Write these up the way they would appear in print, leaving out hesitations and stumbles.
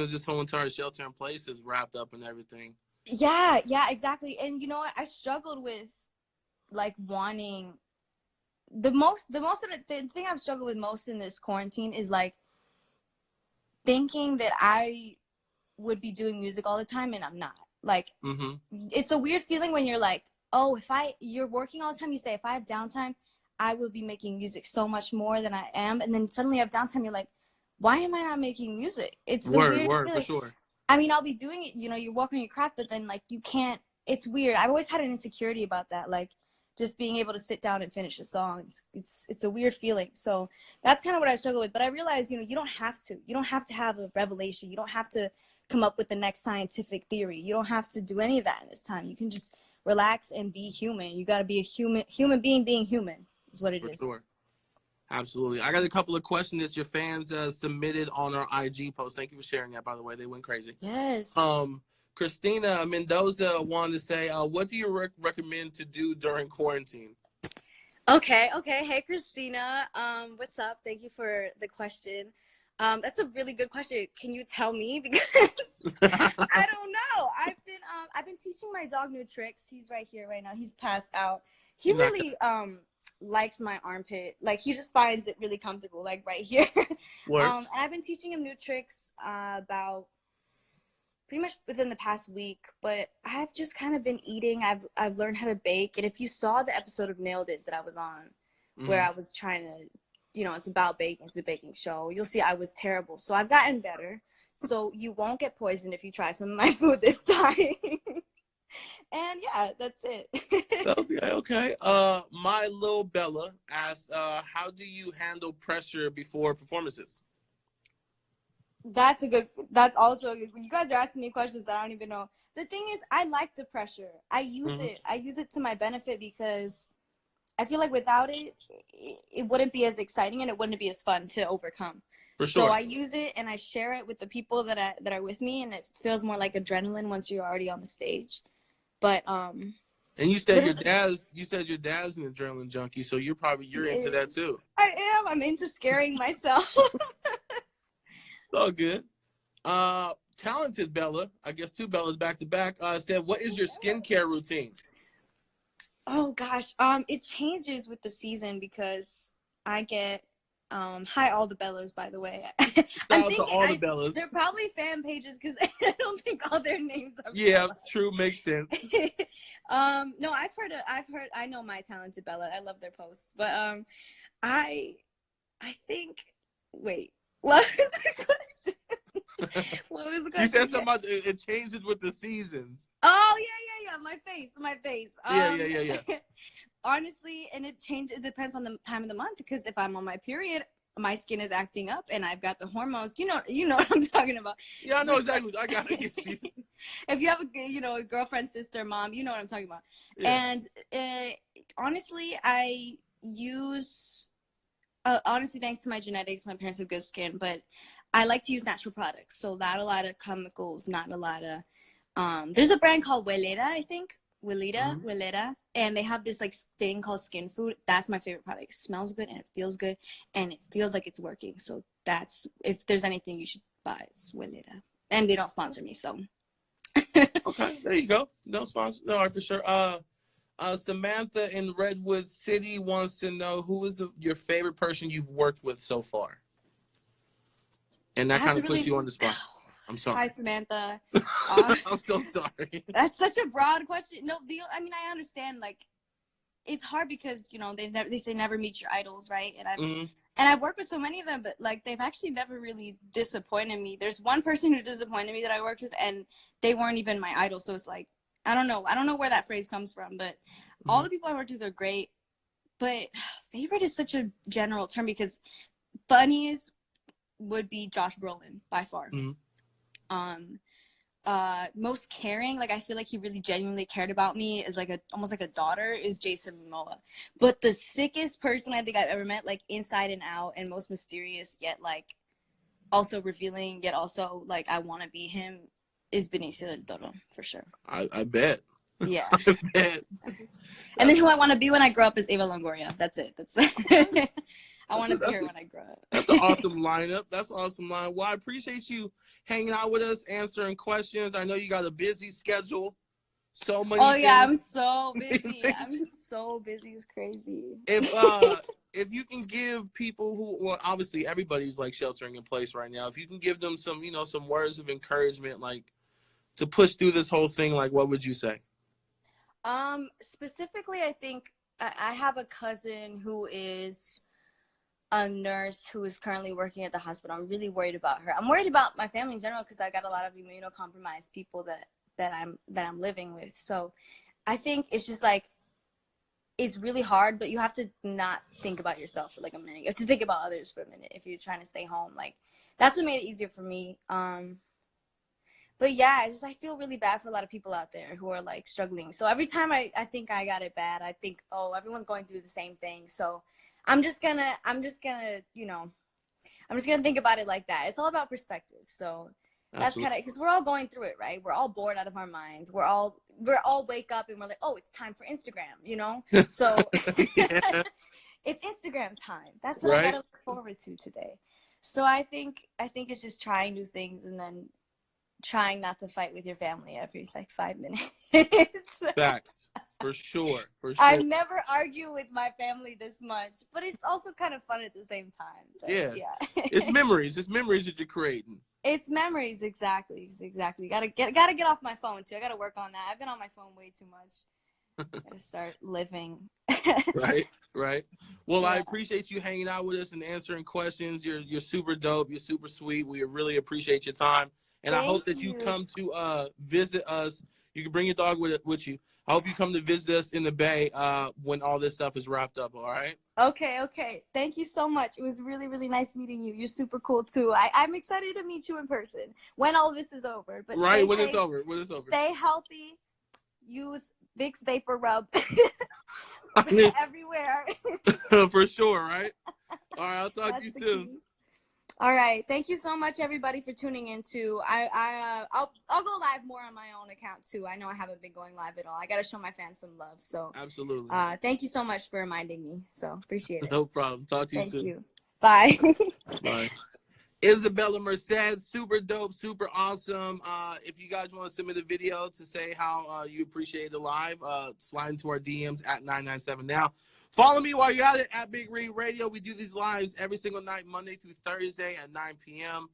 was this whole entire shelter in place is wrapped up and everything. Yeah, exactly. And you know what? I struggled with like wanting the thing I've struggled with most in this quarantine is like thinking that I would be doing music all the time and I'm not. Like, it's a weird feeling when you're like, oh, you're working all the time, you say, if I have downtime, I will be making music so much more than I am. And then suddenly you have downtime, you're like, why am I not making music? It's the weird feeling. For sure. I mean, I'll be doing it, you work on your craft, but then like you can't, it's weird. I've always had an insecurity about that. Like just being able to sit down and finish a song. It's a weird feeling. So that's kind of what I struggle with. But I realize, you don't have to have a revelation. You don't have to come up with the next scientific theory. You don't have to do any of that in this time. You can just relax and be human. You got to be a human being human is what it is. For sure. Absolutely. I got a couple of questions that your fans submitted on our IG post. Thank you for sharing that, by the way. They went crazy. Yes. Christina Mendoza wanted to say, what do you recommend to do during quarantine? Okay. Hey, Christina. What's up? Thank you for the question. That's a really good question. Can you tell me? Because I don't know. I've been teaching my dog new tricks. He's right here right now. He's passed out. He really likes my armpit. Like he just finds it really comfortable, like right here. And I've been teaching him new tricks about pretty much within the past week, but I've just kind of been eating. I've learned how to bake. And if you saw the episode of Nailed It that I was on, where I was trying to, it's about baking, it's a baking show, you'll see I was terrible. So I've gotten better. So you won't get poisoned if you try some of my food this time. And yeah, that's it. Okay. My little Bella asked, how do you handle pressure before performances? That's also a good. When you guys are asking me questions that I don't even know. The thing is, I like the pressure. I use it to my benefit because I feel like without it, it wouldn't be as exciting and it wouldn't be as fun to overcome. So I use it and I share it with the people that are with me, and it feels more like adrenaline once you're already on the stage. But and you said your dad's an adrenaline junkie, so you're into that too. I am. I'm into scaring myself. It's all good. Talented Bella, I guess two Bellas back to back, said, what is your skincare routine? Oh gosh, it changes with the season because I get hi all the Bellas, by the way. Shout out to all the Bellas. They're probably fan pages because I don't think all their names are Bella. True, makes sense. No, I know my Talented Bella. I love their posts. But I think wait. What was the question? What was the question? You said something about it changes with the seasons. Oh, yeah. My face. Yeah. Honestly, and it depends on the time of the month, because if I'm on my period, my skin is acting up and I've got the hormones. You know what I'm talking about. Yeah, I know exactly. I gotta get you. If you have a girlfriend, sister, mom, you know what I'm talking about. Yeah. And honestly, I use... honestly, thanks to my genetics, my parents have good skin, but I like to use natural products. So not a lot of chemicals, not a lot of, there's a brand called Weleda, I think. Weleda. And they have this like thing called Skin Food. That's my favorite product. It smells good and it feels good and it feels like it's working. So if there's anything you should buy, it's Weleda. And they don't sponsor me, so. Okay, there you go. No sponsor. No, for sure. Samantha in Redwood City wants to know who is your favorite person you've worked with so far, and that kind of puts you on the spot. I'm sorry. Hi, Samantha. I'm so sorry. That's such a broad question. No, I understand. Like, it's hard because they say never meet your idols, right? And I've worked with so many of them, but like they've actually never really disappointed me. There's one person who disappointed me that I worked with, and they weren't even my idol. So it's like, I don't know where that phrase comes from, but all the people I worked with are great. But favorite is such a general term because funniest would be Josh Brolin by far. Most caring, like I feel like he really genuinely cared about me, is like almost like a daughter, is Jason Momoa. But the sickest person I think I've ever met, like inside and out, and most mysterious yet like also revealing yet also like I want to be him, is Benicio del Toro, for sure. I bet. Yeah. I bet. And then who I want to be when I grow up is Eva Longoria. That's it. I want to be her when I grow up. That's an awesome lineup. That's an awesome line. Well, I appreciate you hanging out with us, answering questions. I know you got a busy schedule. So many Oh yeah, I'm things. so busy. I'm so busy. It's crazy. If you can give people who, well, obviously everybody's like sheltering in place right now. If you can give them some, some words of encouragement, like to push through this whole thing, like what would you say? Specifically, I think I have a cousin who is a nurse who is currently working at the hospital. I'm really worried about her. I'm worried about my family in general because I got a lot of immunocompromised people that I'm living with. So I think it's just like it's really hard, but you have to not think about yourself for like a minute. You have to think about others for a minute if you're trying to stay home. Like that's what made it easier for me. But yeah, I feel really bad for a lot of people out there who are like struggling. So every time I think I got it bad, I think, oh, everyone's going through the same thing. So I'm just gonna, I'm just gonna think about it like that. It's all about perspective. So that's kind of because we're all going through it, right? We're all bored out of our minds. We're all wake up and we're like, oh, it's time for Instagram, So Yeah. it's Instagram time. That's what I Right. gotta look forward to today. So I think it's just trying new things and then trying not to fight with your family every like 5 minutes. Facts. For sure. I've never argued with my family this much, but it's also kind of fun at the same time. But Yeah. yeah. It's memories. It's memories that you're creating. It's memories, exactly. Gotta get off my phone too. I gotta work on that. I've been on my phone way too much. Gotta start living. Right. Well, Yeah. I appreciate you hanging out with us and answering questions. You're super dope. You're super sweet. We really appreciate your time. And I hope that you come to visit us. You can bring your dog with you. I hope you come to visit us in the Bay when all this stuff is wrapped up. All right. Okay. Thank you so much. It was really, really nice meeting you. You're super cool too. I'm excited to meet you in person when all this is over. But right, when it's over. Stay healthy. Use Vicks Vapor Rub everywhere. For sure, right? All right, I'll talk to you soon. Key. All right, thank you so much, everybody, for tuning in too. I'll go live more on my own account too. I know I haven't been going live at all. I gotta show my fans some love. So absolutely. Thank you so much for reminding me. So appreciate it. No problem. Talk to you soon. Thank you. Bye. Bye. Isabela Merced, super dope, super awesome. If you guys want to submit a video to say how you appreciate the live, slide into our DMs at 997 now. Follow me while you're at it at Big Read Radio. We do these lives every single night, Monday through Thursday at 9 p.m.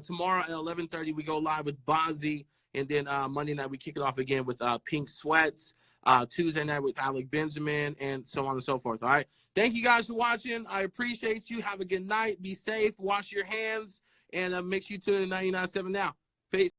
Tomorrow at 11:30, we go live with Bozzy. And then Monday night, we kick it off again with Pink Sweats. Tuesday night with Alec Benjamin, and so on and so forth. All right. Thank you guys for watching. I appreciate you. Have a good night. Be safe. Wash your hands. And make sure you tune in 99.7 now. Peace.